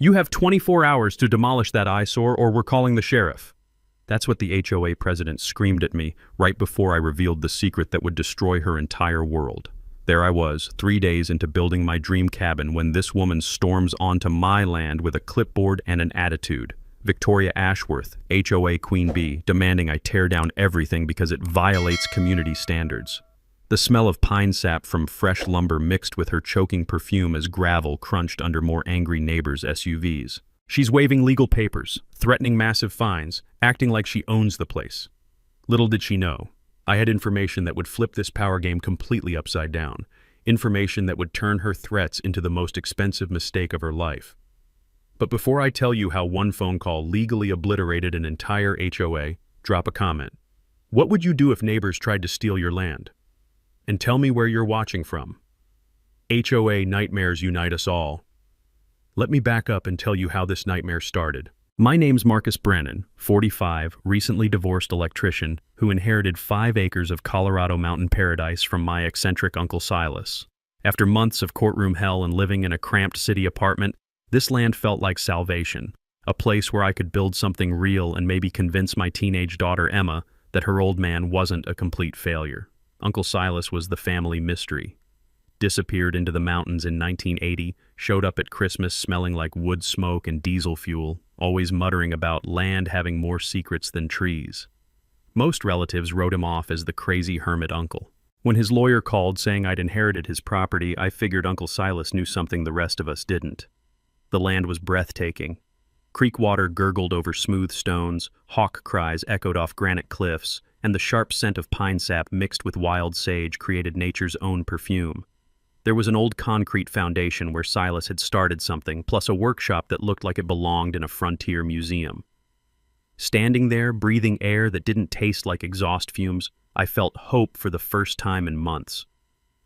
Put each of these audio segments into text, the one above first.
You have 24 hours to demolish that eyesore or we're calling the sheriff. That's what the HOA president screamed at me right before I revealed the secret that would destroy her entire world. There I was, 3 days into building my dream cabin when this woman storms onto my land with a clipboard and an attitude. Victoria Ashworth, HOA Queen Bee, demanding I tear down everything because it violates community standards. The smell of pine sap from fresh lumber mixed with her choking perfume as gravel crunched under more angry neighbors' SUVs. She's waving legal papers, threatening massive fines, acting like she owns the place. Little did she know, I had information that would flip this power game completely upside down. Information that would turn her threats into the most expensive mistake of her life. But before I tell you how one phone call legally obliterated an entire HOA, drop a comment. What would you do if neighbors tried to steal your land? And tell me where you're watching from. HOA nightmares unite us all. Let me back up and tell you how this nightmare started. My name's Marcus Brennan, 45, recently divorced electrician who inherited 5 acres of Colorado mountain paradise from my eccentric Uncle Silas. After months of courtroom hell and living in a cramped city apartment, this land felt like salvation, a place where I could build something real and maybe convince my teenage daughter Emma that her old man wasn't a complete failure. Uncle Silas was the family mystery. Disappeared into the mountains in 1980, showed up at Christmas smelling like wood smoke and diesel fuel, always muttering about land having more secrets than trees. Most relatives wrote him off as the crazy hermit uncle. When his lawyer called saying I'd inherited his property, I figured Uncle Silas knew something the rest of us didn't. The land was breathtaking. Creek water gurgled over smooth stones, hawk cries echoed off granite cliffs, and the sharp scent of pine sap mixed with wild sage created nature's own perfume. There was an old concrete foundation where Silas had started something, plus a workshop that looked like it belonged in a frontier museum. Standing there, breathing air that didn't taste like exhaust fumes, I felt hope for the first time in months.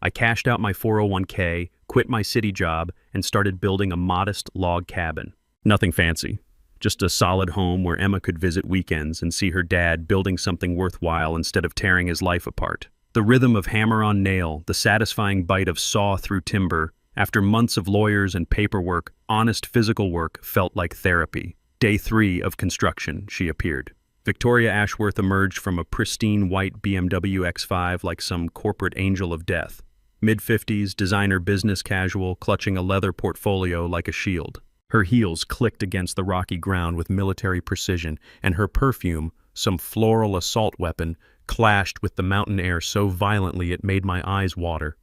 I cashed out my 401k, quit my city job, and started building a modest log cabin. Nothing fancy, just a solid home where Emma could visit weekends and see her dad building something worthwhile instead of tearing his life apart. The rhythm of hammer on nail, the satisfying bite of saw through timber, after months of lawyers and paperwork, honest physical work felt like therapy. Day 3 of construction, she appeared. Victoria Ashworth emerged from a pristine white BMW X5 like some corporate angel of death. Mid-50s, designer business casual, clutching a leather portfolio like a shield. Her heels clicked against the rocky ground with military precision, and her perfume, some floral assault weapon, clashed with the mountain air so violently it made my eyes water.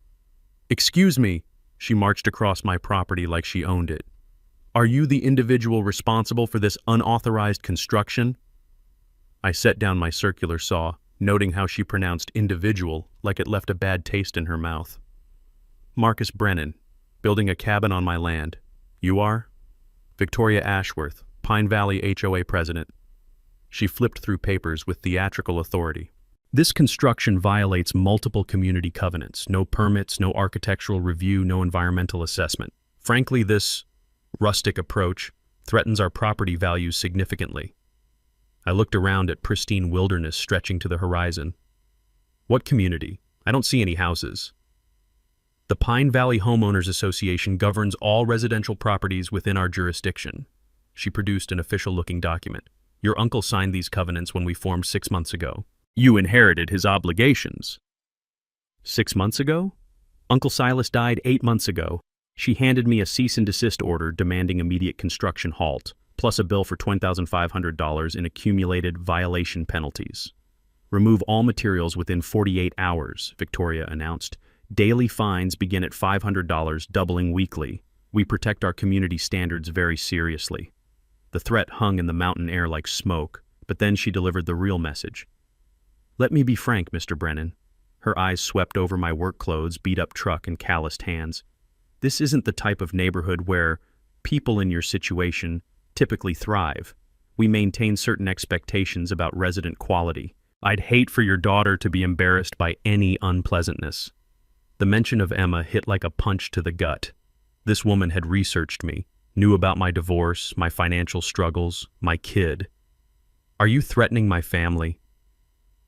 "Excuse me," she marched across my property like she owned it. "Are you the individual responsible for this unauthorized construction?" I set down my circular saw, noting how she pronounced individual like it left a bad taste in her mouth. "Marcus Brennan, building a cabin on my land. You are?" "Victoria Ashworth, Pine Valley HOA president." She flipped through papers with theatrical authority. "This construction violates multiple community covenants. No permits, no architectural review, no environmental assessment. Frankly, this rustic approach threatens our property values significantly." I looked around at pristine wilderness stretching to the horizon. "What community? I don't see any houses." "The Pine Valley Homeowners Association governs all residential properties within our jurisdiction." She produced an official-looking document. "Your uncle signed these covenants when we formed 6 months ago. You inherited his obligations." 6 months ago? Uncle Silas died 8 months ago. She handed me a cease and desist order demanding immediate construction halt, plus a bill for $20,500 in accumulated violation penalties. "Remove all materials within 48 hours, Victoria announced. "Daily fines begin at $500, doubling weekly. We protect our community standards very seriously." The threat hung in the mountain air like smoke, but then she delivered the real message. "Let me be frank, Mr. Brennan." Her eyes swept over my work clothes, beat-up truck, and calloused hands. "This isn't the type of neighborhood where people in your situation typically thrive. We maintain certain expectations about resident quality. I'd hate for your daughter to be embarrassed by any unpleasantness." The mention of Emma hit like a punch to the gut. This woman had researched me, knew about my divorce, my financial struggles, my kid. "Are you threatening my family?"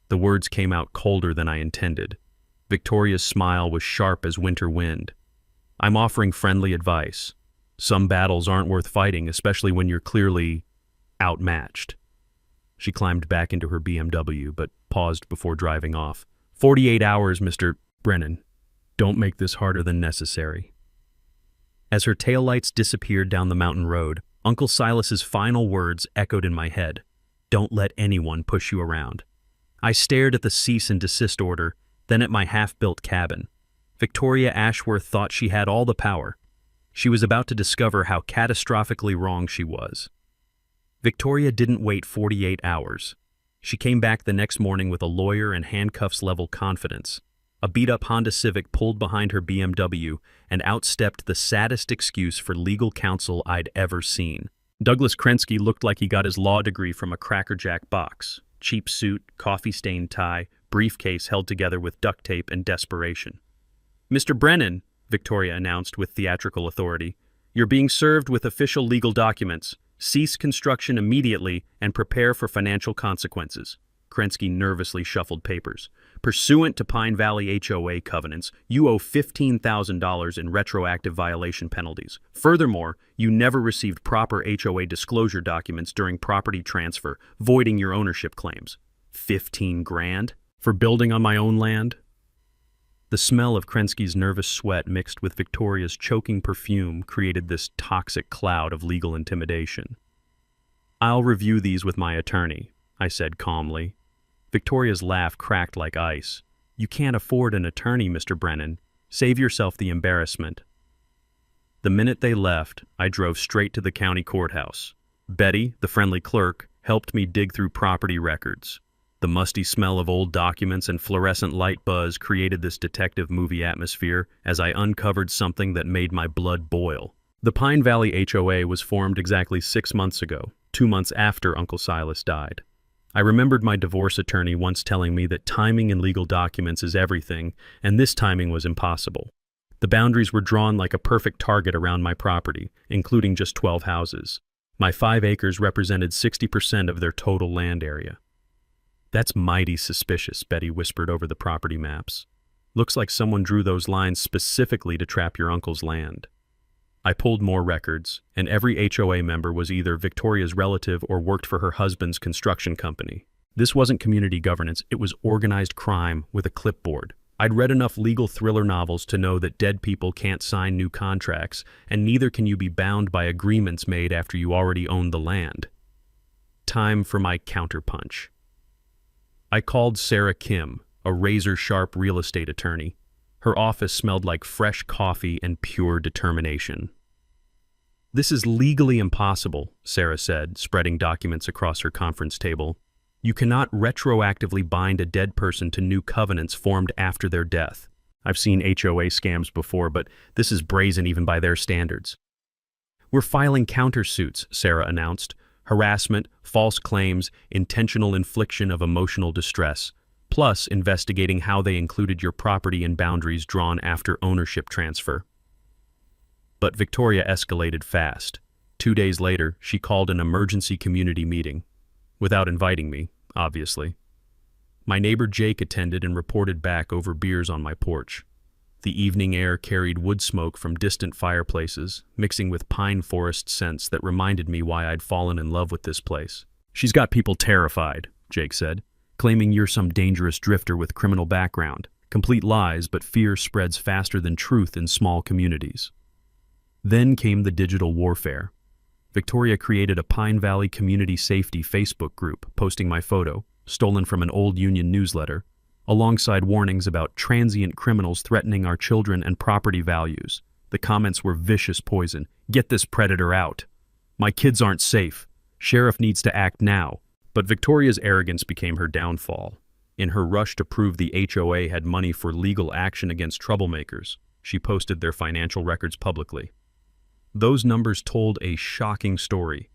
The words came out colder than I intended. Victoria's smile was sharp as winter wind. "I'm offering friendly advice. Some battles aren't worth fighting, especially when you're clearly outmatched. She climbed back into her BMW, but paused before driving off. 48 hours, Mr. Brennan. Don't make this harder than necessary. As her taillights disappeared down the mountain road, Uncle Silas's final words echoed in my head. Don't let anyone push you around. I stared at the cease and desist order, then at my half-built cabin. Victoria Ashworth thought she had all the power. She was about to discover how catastrophically wrong she was. Victoria didn't wait 48 hours. She came back the next morning with a lawyer and handcuffs-level confidence. A beat-up Honda Civic pulled behind her BMW and outstepped the saddest excuse for legal counsel I'd ever seen. Douglas Krensky looked like he got his law degree from a Cracker Jack box. Cheap suit, coffee-stained tie, briefcase held together with duct tape and desperation. Mr. Brennan, Victoria announced with theatrical authority, you're being served with official legal documents. Cease construction immediately and prepare for financial consequences. Krensky nervously shuffled papers. Pursuant to Pine Valley HOA covenants, you owe $15,000 in retroactive violation penalties. Furthermore, you never received proper HOA disclosure documents during property transfer, voiding your ownership claims. 15 grand? For building on my own land? The smell of Krensky's nervous sweat mixed with Victoria's choking perfume created this toxic cloud of legal intimidation. I'll review these with my attorney, I said calmly. Victoria's laugh cracked like ice. You can't afford an attorney, Mr. Brennan. Save yourself the embarrassment. The minute they left, I drove straight to the county courthouse. Betty, the friendly clerk, helped me dig through property records. The musty smell of old documents and fluorescent light buzz created this detective movie atmosphere as I uncovered something that made my blood boil. The Pine Valley HOA was formed exactly 6 months ago, 2 months after Uncle Silas died. I remembered my divorce attorney once telling me that timing in legal documents is everything, and this timing was impossible. The boundaries were drawn like a perfect target around my property, including just 12 houses. My 5 acres represented 60% of their total land area. That's mighty suspicious, Betty whispered over the property maps. Looks like someone drew those lines specifically to trap your uncle's land. I pulled more records, and every HOA member was either Victoria's relative or worked for her husband's construction company. This wasn't community governance, it was organized crime with a clipboard. I'd read enough legal thriller novels to know that dead people can't sign new contracts, and neither can you be bound by agreements made after you already own the land. Time for my counterpunch. I called Sarah Kim, a razor-sharp real estate attorney. Her office smelled like fresh coffee and pure determination. This is legally impossible, Sarah said, spreading documents across her conference table. You cannot retroactively bind a dead person to new covenants formed after their death. I've seen HOA scams before, but this is brazen even by their standards. We're filing countersuits, Sarah announced. Harassment, false claims, intentional infliction of emotional distress, plus investigating how they included your property in boundaries drawn after ownership transfer. But Victoria escalated fast. 2 days later, she called an emergency community meeting. Without inviting me, obviously. My neighbor Jake attended and reported back over beers on my porch. The evening air carried wood smoke from distant fireplaces, mixing with pine forest scents that reminded me why I'd fallen in love with this place. She's got people terrified, Jake said, claiming you're some dangerous drifter with criminal background. Complete lies, but fear spreads faster than truth in small communities. Then came the digital warfare. Victoria created a Pine Valley Community Safety Facebook group, posting my photo, stolen from an old union newsletter, alongside warnings about transient criminals threatening our children and property values. The comments were vicious poison. Get this predator out. My kids aren't safe. Sheriff needs to act now. But Victoria's arrogance became her downfall. In her rush to prove the HOA had money for legal action against troublemakers, she posted their financial records publicly. Those numbers told a shocking story.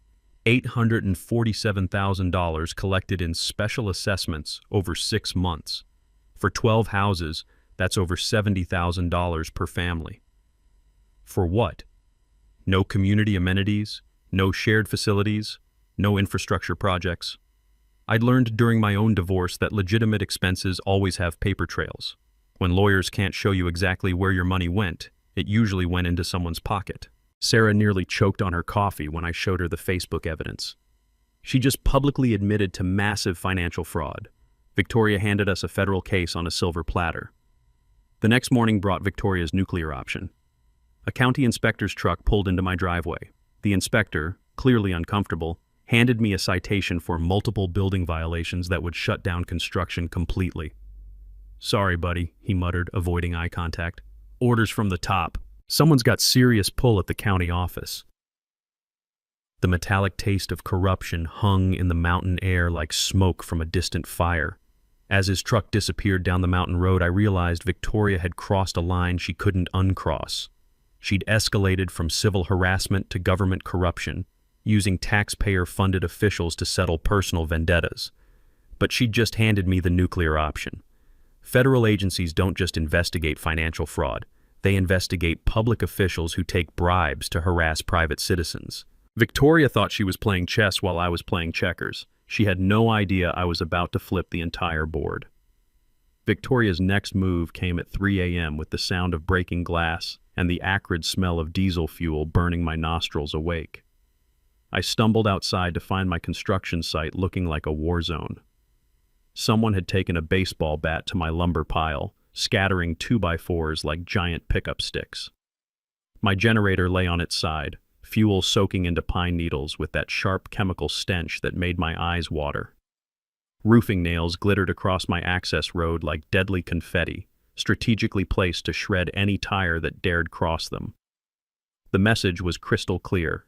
$847,000 collected in special assessments over 6 months. For 12 houses, that's over $70,000 per family. For what? No community amenities, no shared facilities, no infrastructure projects. I'd learned during my own divorce that legitimate expenses always have paper trails. When lawyers can't show you exactly where your money went, it usually went into someone's pocket. Sarah nearly choked on her coffee when I showed her the Facebook evidence. She just publicly admitted to massive financial fraud. Victoria handed us a federal case on a silver platter. The next morning brought Victoria's nuclear option. A county inspector's truck pulled into my driveway. The inspector, clearly uncomfortable, handed me a citation for multiple building violations that would shut down construction completely. "Sorry, buddy," he muttered, avoiding eye contact. "Orders from the top. Someone's got serious pull at the county office." The metallic taste of corruption hung in the mountain air like smoke from a distant fire. As his truck disappeared down the mountain road, I realized Victoria had crossed a line she couldn't uncross. She'd escalated from civil harassment to government corruption, using taxpayer-funded officials to settle personal vendettas. But she'd just handed me the nuclear option. Federal agencies don't just investigate financial fraud. They investigate public officials who take bribes to harass private citizens. Victoria thought she was playing chess while I was playing checkers. She had no idea I was about to flip the entire board. Victoria's next move came at 3 a.m. with the sound of breaking glass and the acrid smell of diesel fuel burning my nostrils awake. I stumbled outside to find my construction site looking like a war zone. Someone had taken a baseball bat to my lumber pile, scattering 2x4s like giant pickup sticks. My generator lay on its side, fuel soaking into pine needles with that sharp chemical stench that made my eyes water. Roofing nails glittered across my access road like deadly confetti, strategically placed to shred any tire that dared cross them. The message was crystal clear.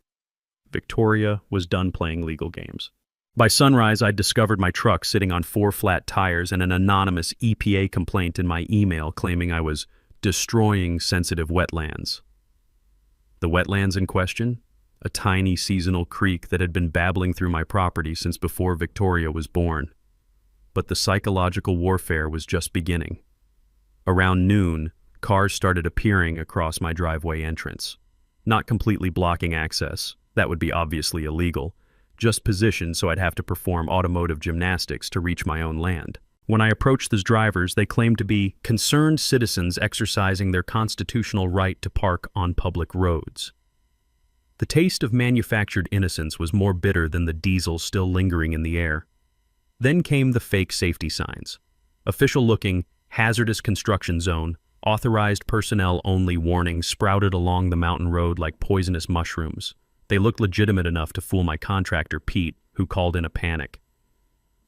Victoria was done playing legal games. By sunrise, I'd discovered my truck sitting on 4 flat tires and an anonymous EPA complaint in my email claiming I was destroying sensitive wetlands. The wetlands in question? A tiny seasonal creek that had been babbling through my property since before Victoria was born. But the psychological warfare was just beginning. Around noon, cars started appearing across my driveway entrance. Not completely blocking access, that would be obviously illegal, just positioned so I'd have to perform automotive gymnastics to reach my own land. When I approached those drivers, they claimed to be concerned citizens exercising their constitutional right to park on public roads. The taste of manufactured innocence was more bitter than the diesel still lingering in the air. Then came the fake safety signs. Official-looking, hazardous construction zone, authorized personnel only warnings sprouted along the mountain road like poisonous mushrooms. They looked legitimate enough to fool my contractor, Pete, who called in a panic.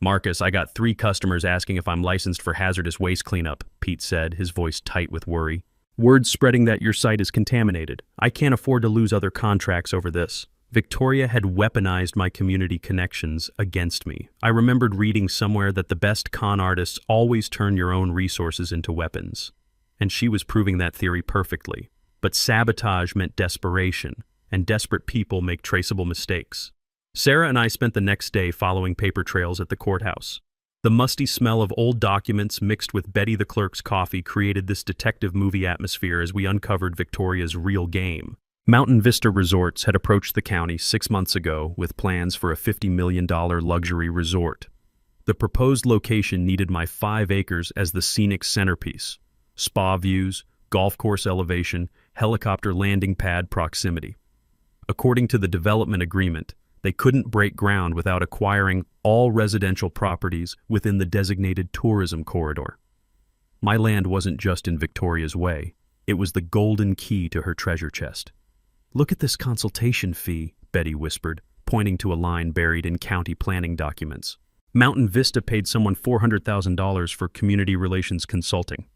"Marcus, I got 3 customers asking if I'm licensed for hazardous waste cleanup," Pete said, his voice tight with worry. "Word's spreading that your site is contaminated. I can't afford to lose other contracts over this." Victoria had weaponized my community connections against me. I remembered reading somewhere that the best con artists always turn your own resources into weapons. And she was proving that theory perfectly. But sabotage meant desperation, and desperate people make traceable mistakes. Sarah and I spent the next day following paper trails at the courthouse. The musty smell of old documents mixed with Betty the clerk's coffee created this detective movie atmosphere as we uncovered Victoria's real game. Mountain Vista Resorts had approached the county 6 months ago with plans for a $50 million luxury resort. The proposed location needed my 5 acres as the scenic centerpiece. Spa views, golf course elevation, helicopter landing pad proximity. According to the development agreement, they couldn't break ground without acquiring all residential properties within the designated tourism corridor. My land wasn't just in Victoria's way. It was the golden key to her treasure chest. "Look at this consultation fee," Betty whispered, pointing to a line buried in county planning documents. Mountain Vista paid someone $400,000 for community relations consulting.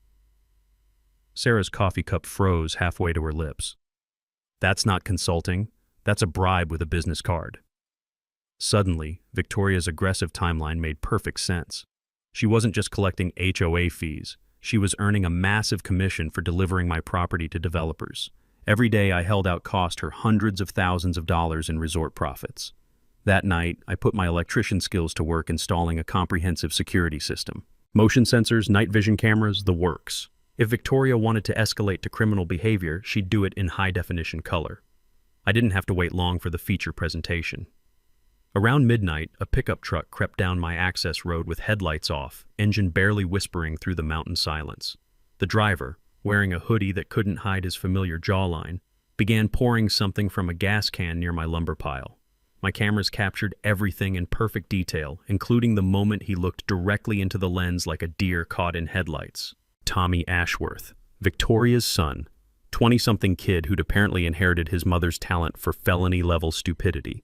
Sarah's coffee cup froze halfway to her lips. "That's not consulting. That's a bribe with a business card." Suddenly, Victoria's aggressive timeline made perfect sense. She wasn't just collecting HOA fees. She was earning a massive commission for delivering my property to developers. Every day I held out cost her hundreds of thousands of dollars in resort profits. That night, I put my electrician skills to work installing a comprehensive security system. Motion sensors, night vision cameras, the works. If Victoria wanted to escalate to criminal behavior, she'd do it in high-definition color. I didn't have to wait long for the feature presentation. Around midnight, a pickup truck crept down my access road with headlights off, engine barely whispering through the mountain silence. The driver, wearing a hoodie that couldn't hide his familiar jawline, began pouring something from a gas can near my lumber pile. My cameras captured everything in perfect detail, including the moment he looked directly into the lens like a deer caught in headlights. Tommy Ashworth, Victoria's son, 20-something kid who'd apparently inherited his mother's talent for felony-level stupidity.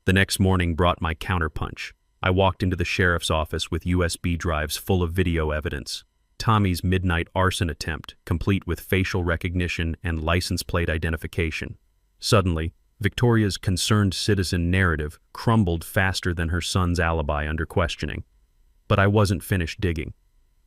The next morning brought my counterpunch. I walked into the sheriff's office with USB drives full of video evidence. Tommy's midnight arson attempt, complete with facial recognition and license plate identification. Suddenly, Victoria's concerned citizen narrative crumbled faster than her son's alibi under questioning. But I wasn't finished digging.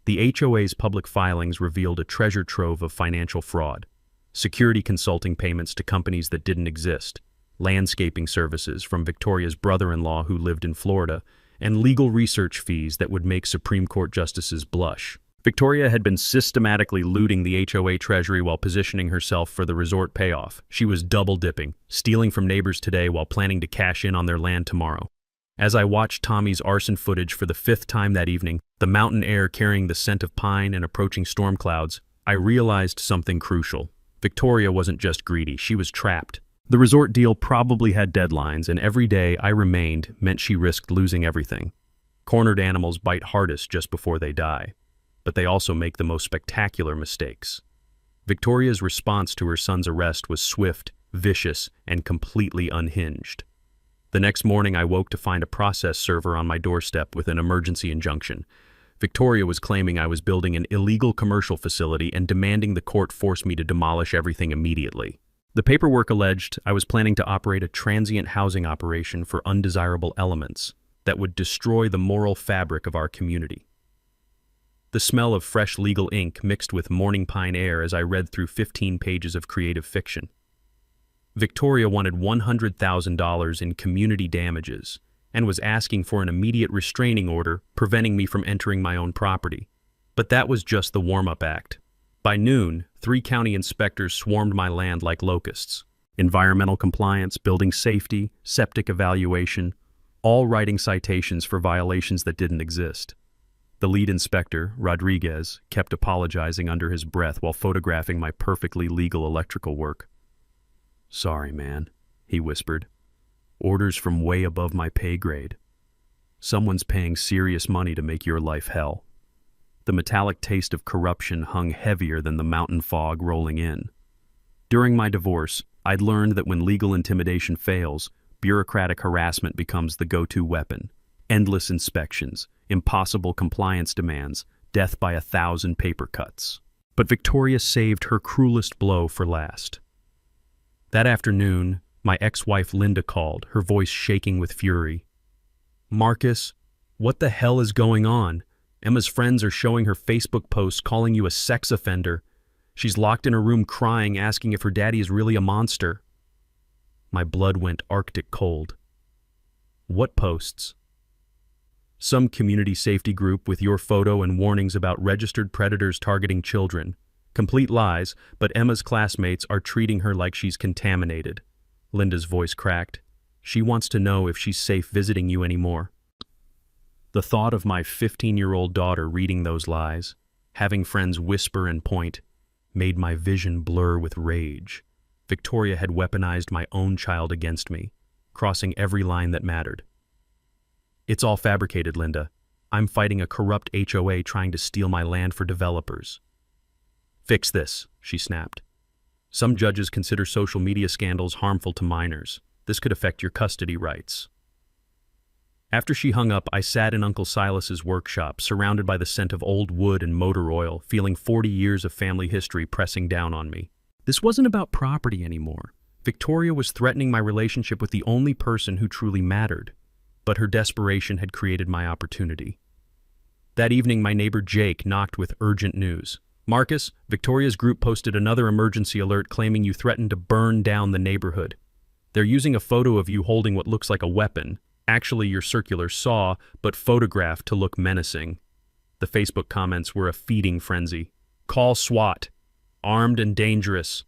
The HOA's public filings revealed a treasure trove of financial fraud, security consulting payments to companies that didn't exist, landscaping services from Victoria's brother-in-law who lived in Florida, and legal research fees that would make Supreme Court justices blush. Victoria had been systematically looting the HOA treasury while positioning herself for the resort payoff. She was double-dipping, stealing from neighbors today while planning to cash in on their land tomorrow. As I watched Tommy's arson footage for the 5th time that evening, the mountain air carrying the scent of pine and approaching storm clouds, I realized something crucial. Victoria wasn't just greedy, she was trapped. The resort deal probably had deadlines, and every day I remained meant she risked losing everything. Cornered animals bite hardest just before they die, but they also make the most spectacular mistakes. Victoria's response to her son's arrest was swift, vicious, and completely unhinged. The next morning I woke to find a process server on my doorstep with an emergency injunction. Victoria was claiming I was building an illegal commercial facility and demanding the court force me to demolish everything immediately. The paperwork alleged I was planning to operate a transient housing operation for undesirable elements that would destroy the moral fabric of our community. The smell of fresh legal ink mixed with morning pine air as I read through 15 pages of creative fiction. Victoria wanted $100,000 in community damages and was asking for an immediate restraining order preventing me from entering my own property. But that was just the warm-up act. By noon, 3 county inspectors swarmed my land like locusts. Environmental compliance, building safety, septic evaluation, all writing citations for violations that didn't exist. The lead inspector, Rodriguez, kept apologizing under his breath while photographing my perfectly legal electrical work. "Sorry, man," he whispered. "Orders from way above my pay grade. Someone's paying serious money to make your life hell." The metallic taste of corruption hung heavier than the mountain fog rolling in. During my divorce, I'd learned that when legal intimidation fails, bureaucratic harassment becomes the go-to weapon. Endless inspections, impossible compliance demands, death by 1,000 paper cuts. But Victoria saved her cruelest blow for last. That afternoon, my ex-wife Linda called, her voice shaking with fury. "Marcus, what the hell is going on? Emma's friends are showing her Facebook posts calling you a sex offender. She's locked in her room crying, asking if her daddy is really a monster." My blood went Arctic cold. "What posts?" "Some community safety group with your photo and warnings about registered predators targeting children. Complete lies, but Emma's classmates are treating her like she's contaminated." Linda's voice cracked. "She wants to know if she's safe visiting you anymore." The thought of my 15-year-old daughter reading those lies, having friends whisper and point, made my vision blur with rage. Victoria had weaponized my own child against me, crossing every line that mattered. "It's all fabricated, Linda. I'm fighting a corrupt HOA trying to steal my land for developers." "Fix this," she snapped. "Some judges consider social media scandals harmful to minors. This could affect your custody rights." After she hung up, I sat in Uncle Silas's workshop, surrounded by the scent of old wood and motor oil, feeling 40 years of family history pressing down on me. This wasn't about property anymore. Victoria was threatening my relationship with the only person who truly mattered. But her desperation had created my opportunity. That evening, my neighbor Jake knocked with urgent news. "Marcus, Victoria's group posted another emergency alert claiming you threatened to burn down the neighborhood. They're using a photo of you holding what looks like a weapon, actually your circular saw, but photographed to look menacing." The Facebook comments were a feeding frenzy. "Call SWAT. Armed and dangerous.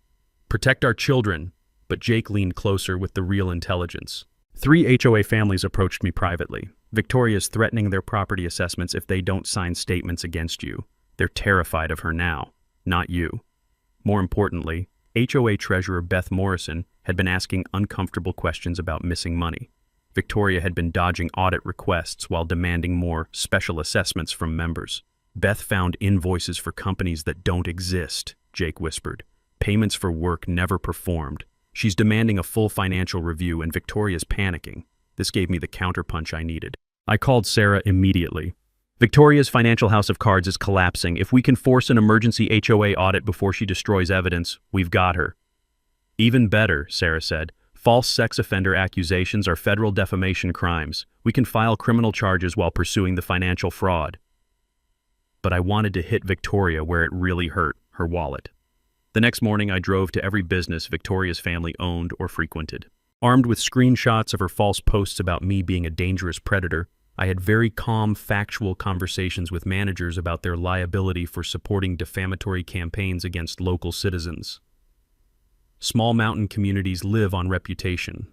Protect our children." But Jake leaned closer with the real intelligence. 3 HOA families approached me privately. "Victoria's threatening their property assessments if they don't sign statements against you. They're terrified of her now, not you. More importantly, HOA treasurer Beth Morrison had been asking uncomfortable questions about missing money. Victoria had been dodging audit requests while demanding more special assessments from members. Beth found invoices for companies that don't exist, Jake whispered. Payments for work never performed. She's demanding a full financial review and Victoria's panicking. This gave me the counterpunch I needed. I called Sarah immediately. Victoria's financial house of cards is collapsing. If we can force an emergency HOA audit before she destroys evidence, we've got her. Even better, Sarah said. False sex offender accusations are federal defamation crimes. We can file criminal charges while pursuing the financial fraud. But I wanted to hit Victoria where it really hurt, her wallet. The next morning, I drove to every business Victoria's family owned or frequented. Armed with screenshots of her false posts about me being a dangerous predator, I had very calm, factual conversations with managers about their liability for supporting defamatory campaigns against local citizens. Small mountain communities live on reputation.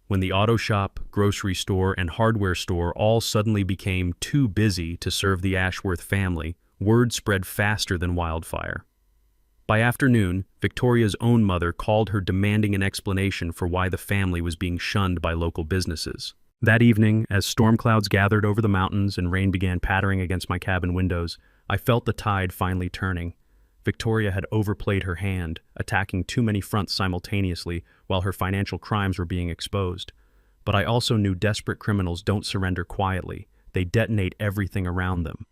When the auto shop, grocery store, and hardware store all suddenly became too busy to serve the Ashworth family, word spread faster than wildfire. By afternoon, Victoria's own mother called her demanding an explanation for why the family was being shunned by local businesses. That evening, as storm clouds gathered over the mountains and rain began pattering against my cabin windows, I felt the tide finally turning. Victoria had overplayed her hand, attacking too many fronts simultaneously while her financial crimes were being exposed. But I also knew desperate criminals don't surrender quietly. They detonate everything around them.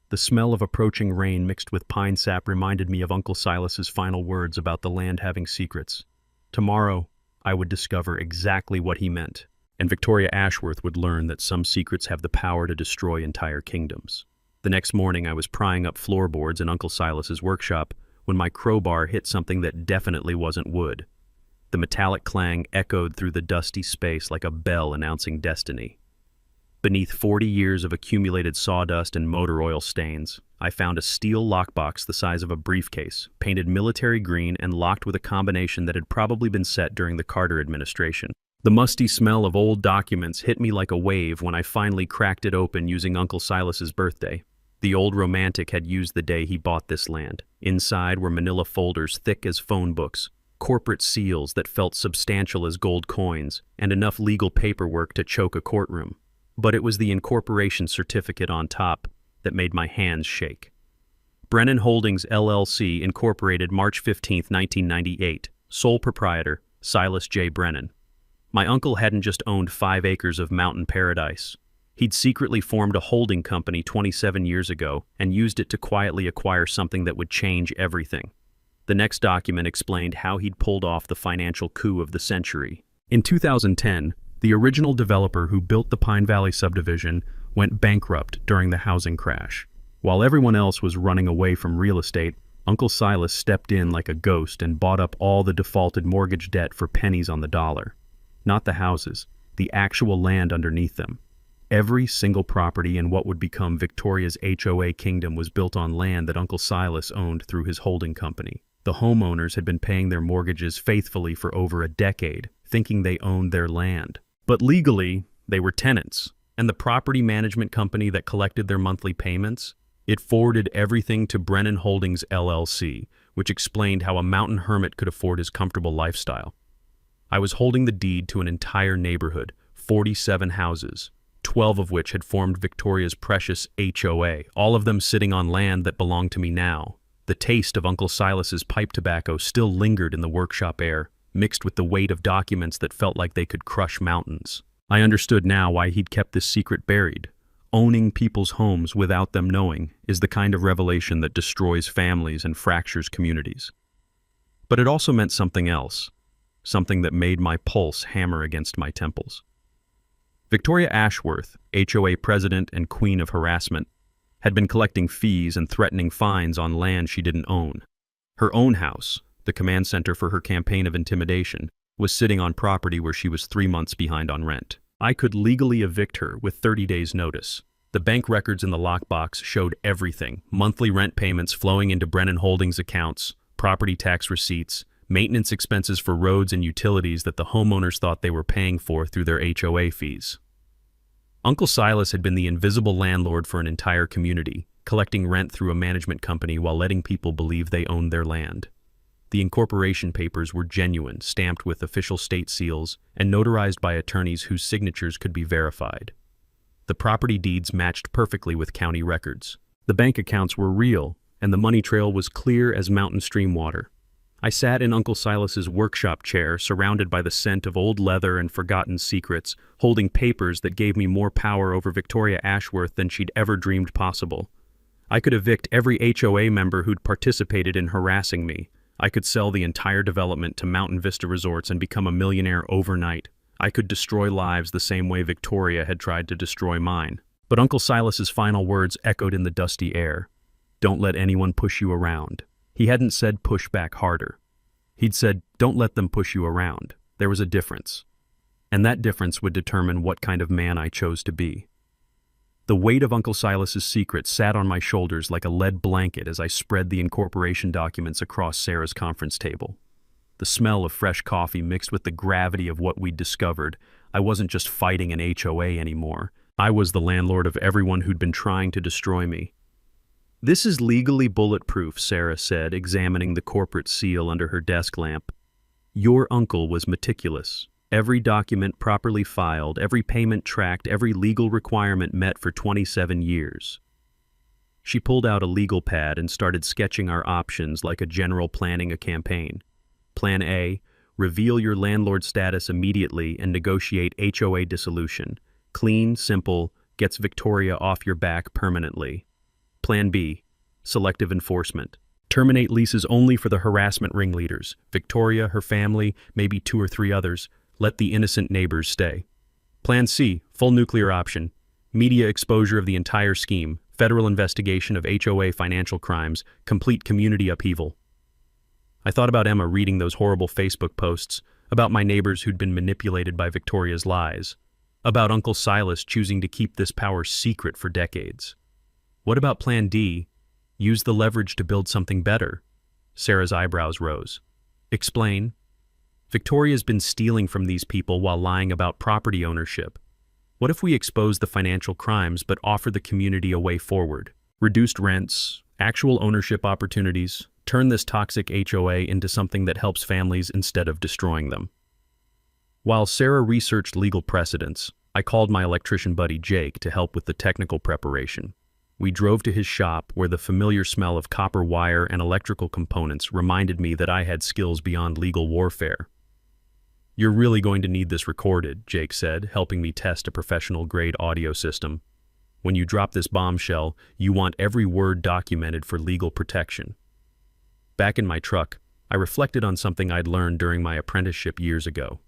The smell of approaching rain mixed with pine sap reminded me of Uncle Silas's final words about the land having secrets. Tomorrow, I would discover exactly what he meant, and Victoria Ashworth would learn that some secrets have the power to destroy entire kingdoms. The next morning, I was prying up floorboards in Uncle Silas's workshop when my crowbar hit something that definitely wasn't wood. The metallic clang echoed through the dusty space like a bell announcing destiny. Beneath 40 years of accumulated sawdust and motor oil stains, I found a steel lockbox the size of a briefcase, painted military green and locked with a combination that had probably been set during the Carter administration. The musty smell of old documents hit me like a wave when I finally cracked it open using Uncle Silas's birthday. The old romantic had used the day he bought this land. Inside were manila folders thick as phone books, corporate seals that felt substantial as gold coins, and enough legal paperwork to choke a courtroom. But it was the incorporation certificate on top that made my hands shake. Brennan Holdings LLC incorporated March 15, 1998. Sole proprietor, Silas J. Brennan. My uncle hadn't just owned 5 acres of mountain paradise. He'd secretly formed a holding company 27 years ago and used it to quietly acquire something that would change everything. The next document explained how he'd pulled off the financial coup of the century. In 2010, the original developer who built the Pine Valley subdivision went bankrupt during the housing crash. While everyone else was running away from real estate, Uncle Silas stepped in like a ghost and bought up all the defaulted mortgage debt for pennies on the dollar. Not the houses, the actual land underneath them. Every single property in what would become Victoria's HOA kingdom was built on land that Uncle Silas owned through his holding company. The homeowners had been paying their mortgages faithfully for over a decade, thinking they owned their land. But legally, they were tenants, and the property management company that collected their monthly payments, it forwarded everything to Brennan Holdings LLC, which explained how a mountain hermit could afford his comfortable lifestyle. I was holding the deed to an entire neighborhood, 47 houses, 12 of which had formed Victoria's precious HOA, all of them sitting on land that belonged to me now. The taste of Uncle Silas's pipe tobacco still lingered in the workshop air, mixed with the weight of documents that felt like they could crush mountains. I understood now why he'd kept this secret buried. Owning people's homes without them knowing is the kind of revelation that destroys families and fractures communities. But it also meant something else, something that made my pulse hammer against my temples. Victoria Ashworth, HOA president and queen of harassment, had been collecting fees and threatening fines on land she didn't own. Her own house, the command center for her campaign of intimidation, was sitting on property where she was 3 months behind on rent. I could legally evict her with 30 days' notice. The bank records in the lockbox showed everything: monthly rent payments flowing into Brennan Holdings accounts, property tax receipts, maintenance expenses for roads and utilities that the homeowners thought they were paying for through their HOA fees. Uncle Silas had been the invisible landlord for an entire community, collecting rent through a management company while letting people believe they owned their land. The incorporation papers were genuine, stamped with official state seals, and notarized by attorneys whose signatures could be verified. The property deeds matched perfectly with county records. The bank accounts were real, and the money trail was clear as mountain stream water. I sat in Uncle Silas's workshop chair, surrounded by the scent of old leather and forgotten secrets, holding papers that gave me more power over Victoria Ashworth than she'd ever dreamed possible. I could evict every HOA member who'd participated in harassing me. I could sell the entire development to Mountain Vista Resorts and become a millionaire overnight. I could destroy lives the same way Victoria had tried to destroy mine. But Uncle Silas's final words echoed in the dusty air. Don't let anyone push you around. He hadn't said push back harder. He'd said, don't let them push you around. There was a difference. And that difference would determine what kind of man I chose to be. The weight of Uncle Silas's secret sat on my shoulders like a lead blanket as I spread the incorporation documents across Sarah's conference table. The smell of fresh coffee mixed with the gravity of what we'd discovered. I wasn't just fighting an HOA anymore. I was the landlord of everyone who'd been trying to destroy me. This is legally bulletproof, Sarah said, examining the corporate seal under her desk lamp. Your uncle was meticulous. Every document properly filed, every payment tracked, every legal requirement met for 27 years. She pulled out a legal pad and started sketching our options like a general planning a campaign. Plan A, reveal your landlord status immediately and negotiate HOA dissolution. Clean, simple, gets Victoria off your back permanently. Plan B, selective enforcement. Terminate leases only for the harassment ringleaders. Victoria, her family, maybe 2 or 3 others. Let the innocent neighbors stay. Plan C, full nuclear option. Media exposure of the entire scheme. Federal investigation of HOA financial crimes. Complete community upheaval. I thought about Emma reading those horrible Facebook posts, about my neighbors who'd been manipulated by Victoria's lies, about Uncle Silas choosing to keep this power secret for decades. What about Plan D? Use the leverage to build something better. Sarah's eyebrows rose. Explain. Victoria's been stealing from these people while lying about property ownership. What if we expose the financial crimes but offer the community a way forward? Reduced rents, actual ownership opportunities, turn this toxic HOA into something that helps families instead of destroying them. While Sarah researched legal precedents, I called my electrician buddy Jake to help with the technical preparation. We drove to his shop where the familiar smell of copper wire and electrical components reminded me that I had skills beyond legal warfare. You're really going to need this recorded, Jake said, helping me test a professional-grade audio system. When you drop this bombshell, you want every word documented for legal protection. Back in my truck, I reflected on something I'd learned during my apprenticeship years ago.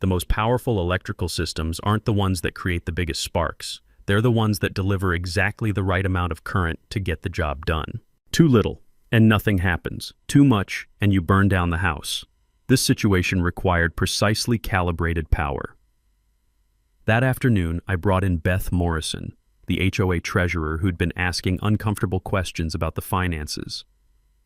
The most powerful electrical systems aren't the ones that create the biggest sparks. They're the ones that deliver exactly the right amount of current to get the job done. Too little, and nothing happens. Too much, and you burn down the house. This situation required precisely calibrated power. That afternoon, I brought in Beth Morrison, the HOA treasurer who'd been asking uncomfortable questions about the finances.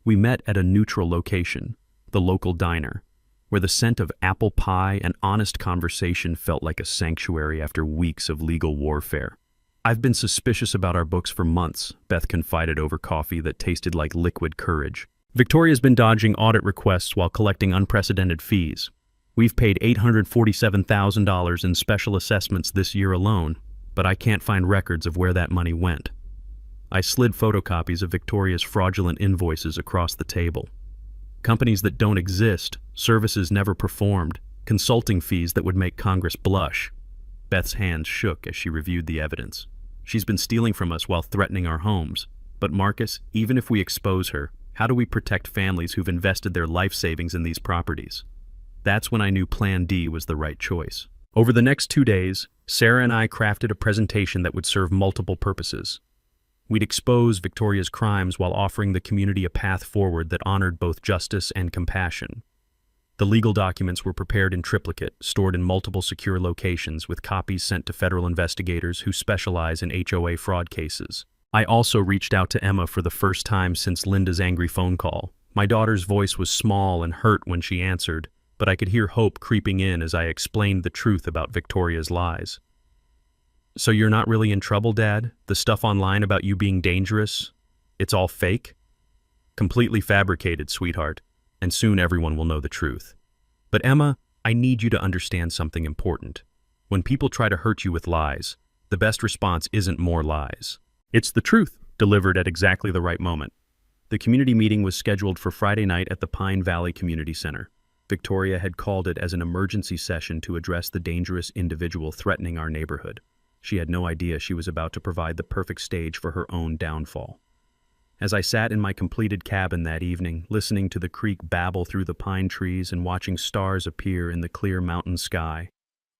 We met at a neutral location, the local diner, where the scent of apple pie and honest conversation felt like a sanctuary after weeks of legal warfare. I've been suspicious about our books for months, Beth confided over coffee that tasted like liquid courage. Victoria's been dodging audit requests while collecting unprecedented fees. We've paid $847,000 in special assessments this year alone, but I can't find records of where that money went. I slid photocopies of Victoria's fraudulent invoices across the table. Companies that don't exist, services never performed, consulting fees that would make Congress blush. Beth's hands shook as she reviewed the evidence. She's been stealing from us while threatening our homes. But Marcus, even if we expose her, how do we protect families who've invested their life savings in these properties? That's when I knew Plan D was the right choice. Over the next 2 days, Sarah and I crafted a presentation that would serve multiple purposes. We'd expose Victoria's crimes while offering the community a path forward that honored both justice and compassion. The legal documents were prepared in triplicate, stored in multiple secure locations, with copies sent to federal investigators who specialize in HOA fraud cases. I also reached out to Emma for the first time since Linda's angry phone call. My daughter's voice was small and hurt when she answered, but I could hear hope creeping in as I explained the truth about Victoria's lies. So you're not really in trouble, Dad? The stuff online about you being dangerous? It's all fake? Completely fabricated, sweetheart. and soon everyone will know the truth. But Emma, I need you to understand something important. When people try to hurt you with lies, the best response isn't more lies. It's the truth, delivered at exactly the right moment. The community meeting was scheduled for Friday night at the Pine Valley Community Center. Victoria had called it as an emergency session to address the dangerous individual threatening our neighborhood. She had no idea she was about to provide the perfect stage for her own downfall. As I sat in my completed cabin that evening, listening to the creek babble through the pine trees and watching stars appear in the clear mountain sky,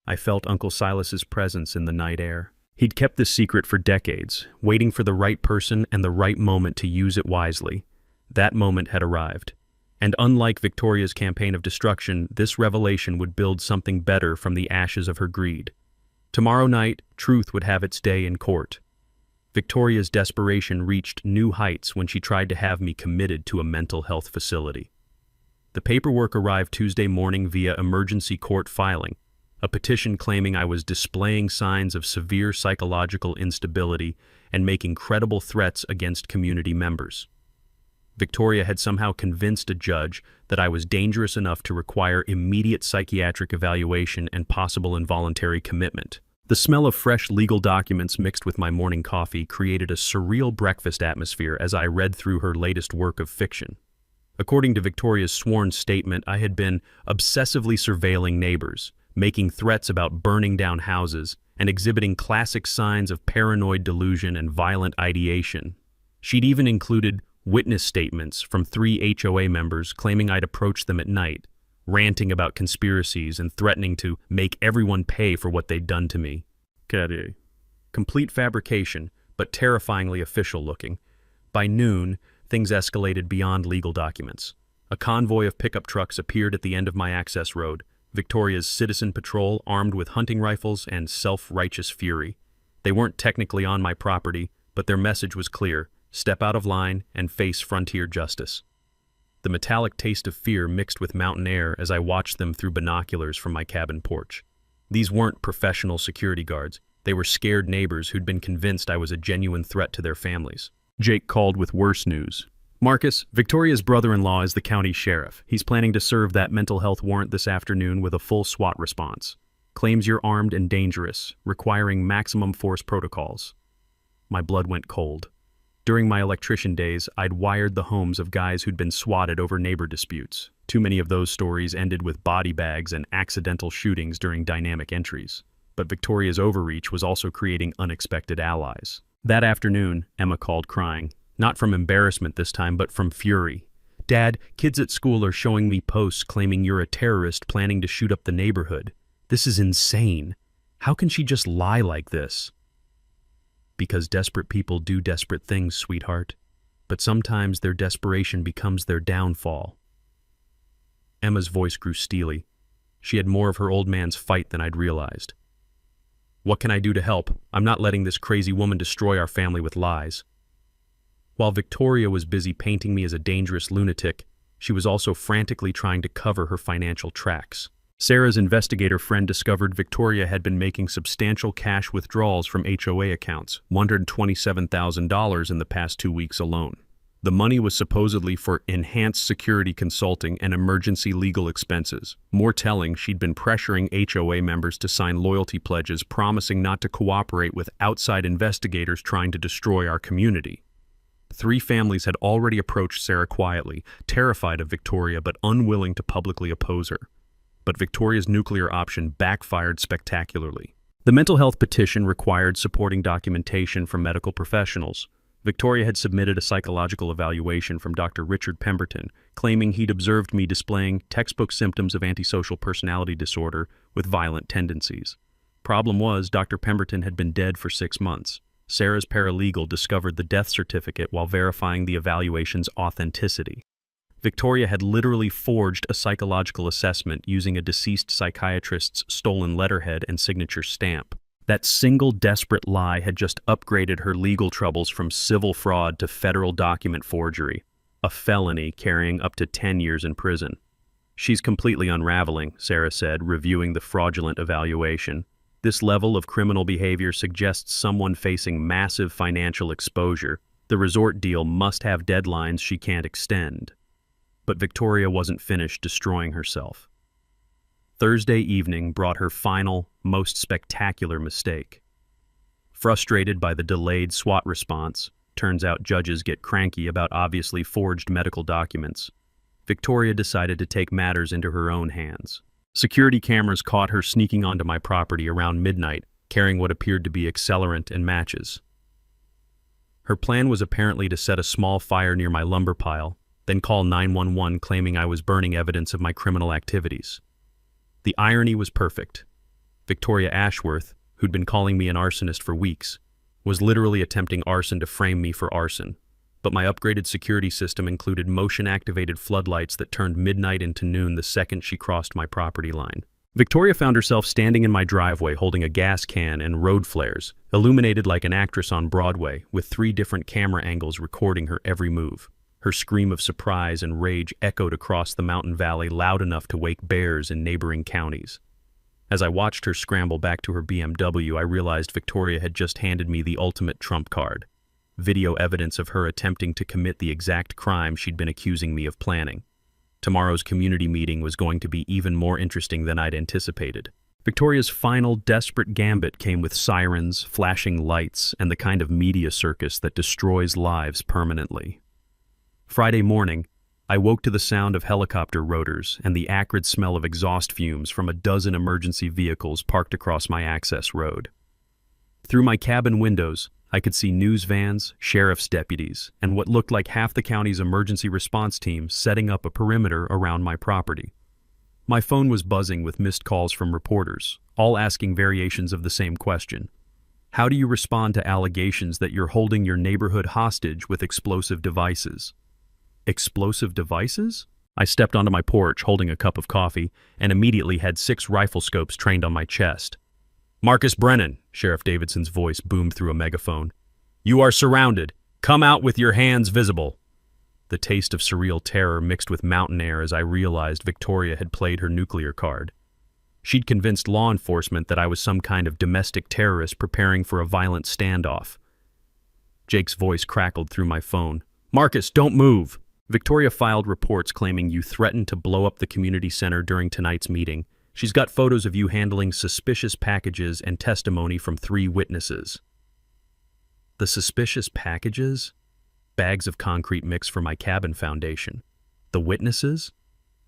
I felt Uncle Silas's presence in the night air. He'd kept this secret for decades, waiting for the right person and the right moment to use it wisely. That moment had arrived. And unlike Victoria's campaign of destruction, this revelation would build something better from the ashes of her greed. Tomorrow night, truth would have its day in court. Victoria's desperation reached new heights when she tried to have me committed to a mental health facility. The paperwork arrived Tuesday morning via emergency court filing, a petition claiming I was displaying signs of severe psychological instability and making credible threats against community members. Victoria had somehow convinced a judge that I was dangerous enough to require immediate psychiatric evaluation and possible involuntary commitment. The smell of fresh legal documents mixed with my morning coffee created a surreal breakfast atmosphere as I read through her latest work of fiction. According to Victoria's sworn statement, I had been obsessively surveilling neighbors, making threats about burning down houses, and exhibiting classic signs of paranoid delusion and violent ideation. She'd even included witness statements from 3 HOA members claiming I'd approached them at night, ranting about conspiracies and threatening to make everyone pay for what they'd done to me. Complete fabrication, but terrifyingly official-looking. By noon, things escalated beyond legal documents. A convoy of pickup trucks appeared at the end of my access road, Victoria's citizen patrol armed with hunting rifles and self-righteous fury. They weren't technically on my property, but their message was clear: step out of line and face frontier justice. The metallic taste of fear mixed with mountain air as I watched them through binoculars from my cabin porch. These weren't professional security guards. They were scared neighbors who'd been convinced I was a genuine threat to their families. Jake called with worse news. Marcus, Victoria's brother-in-law is the county sheriff. He's planning to serve that mental health warrant this afternoon with a full SWAT response. Claims you're armed and dangerous, requiring maximum force protocols. My blood went cold. During my electrician days, I'd wired the homes of guys who'd been swatted over neighbor disputes. Too many of those stories ended with body bags and accidental shootings during dynamic entries. But Victoria's overreach was also creating unexpected allies. That afternoon, Emma called crying. Not from embarrassment this time, but from fury. Dad, kids at school are showing me posts claiming you're a terrorist planning to shoot up the neighborhood. This is insane. How can she just lie like this? Because desperate people do desperate things, sweetheart. But sometimes their desperation becomes their downfall. Emma's voice grew steely. She had more of her old man's fight than I'd realized. What can I do to help? I'm not letting this crazy woman destroy our family with lies. While Victoria was busy painting me as a dangerous lunatic, she was also frantically trying to cover her financial tracks. Sarah's investigator friend discovered Victoria had been making substantial cash withdrawals from HOA accounts, $127,000 in the past 2 weeks alone. The money was supposedly for enhanced security consulting and emergency legal expenses. More telling, she'd been pressuring HOA members to sign loyalty pledges promising not to cooperate with outside investigators trying to destroy our community. 3 families had already approached Sarah quietly, terrified of Victoria but unwilling to publicly oppose her. But Victoria's nuclear option backfired spectacularly. The mental health petition required supporting documentation from medical professionals. Victoria had submitted a psychological evaluation from Dr. Richard Pemberton, claiming he'd observed me displaying textbook symptoms of antisocial personality disorder with violent tendencies. Problem was, Dr. Pemberton had been dead for 6 months. Sarah's paralegal discovered the death certificate while verifying the evaluation's authenticity. Victoria had literally forged a psychological assessment using a deceased psychiatrist's stolen letterhead and signature stamp. That single desperate lie had just upgraded her legal troubles from civil fraud to federal document forgery, a felony carrying up to 10 years in prison. She's completely unraveling, Sarah said, reviewing the fraudulent evaluation. This level of criminal behavior suggests someone facing massive financial exposure. The resort deal must have deadlines she can't extend. But Victoria wasn't finished destroying herself. Thursday evening brought her final, most spectacular mistake. Frustrated by the delayed SWAT response, turns out judges get cranky about obviously forged medical documents, Victoria decided to take matters into her own hands. Security cameras caught her sneaking onto my property around midnight, carrying what appeared to be accelerant and matches. Her plan was apparently to set a small fire near my lumber pile, then call 911 claiming I was burning evidence of my criminal activities. The irony was perfect. Victoria Ashworth, who'd been calling me an arsonist for weeks, was literally attempting arson to frame me for arson. But my upgraded security system included motion-activated floodlights that turned midnight into noon the second she crossed my property line. Victoria found herself standing in my driveway holding a gas can and road flares, illuminated like an actress on Broadway, with 3 different camera angles recording her every move. Her scream of surprise and rage echoed across the mountain valley loud enough to wake bears in neighboring counties. As I watched her scramble back to her BMW, I realized Victoria had just handed me the ultimate trump card. Video evidence of her attempting to commit the exact crime she'd been accusing me of planning. Tomorrow's community meeting was going to be even more interesting than I'd anticipated. Victoria's final desperate gambit came with sirens, flashing lights, and the kind of media circus that destroys lives permanently. Friday morning, I woke to the sound of helicopter rotors and the acrid smell of exhaust fumes from a dozen emergency vehicles parked across my access road. Through my cabin windows, I could see news vans, sheriff's deputies, and what looked like half the county's emergency response team setting up a perimeter around my property. My phone was buzzing with missed calls from reporters, all asking variations of the same question. How do you respond to allegations that you're holding your neighborhood hostage with explosive devices? Explosive devices? I stepped onto my porch holding a cup of coffee and immediately had 6 rifle scopes trained on my chest. "Marcus Brennan," Sheriff Davidson's voice boomed through a megaphone. "You are surrounded. Come out with your hands visible." The taste of surreal terror mixed with mountain air as I realized Victoria had played her nuclear card. She'd convinced law enforcement that I was some kind of domestic terrorist preparing for a violent standoff. Jake's voice crackled through my phone. "Marcus, don't move." Victoria filed reports claiming you threatened to blow up the community center during tonight's meeting. She's got photos of you handling suspicious packages and testimony from 3 witnesses. The suspicious packages? Bags of concrete mix for my cabin foundation. The witnesses?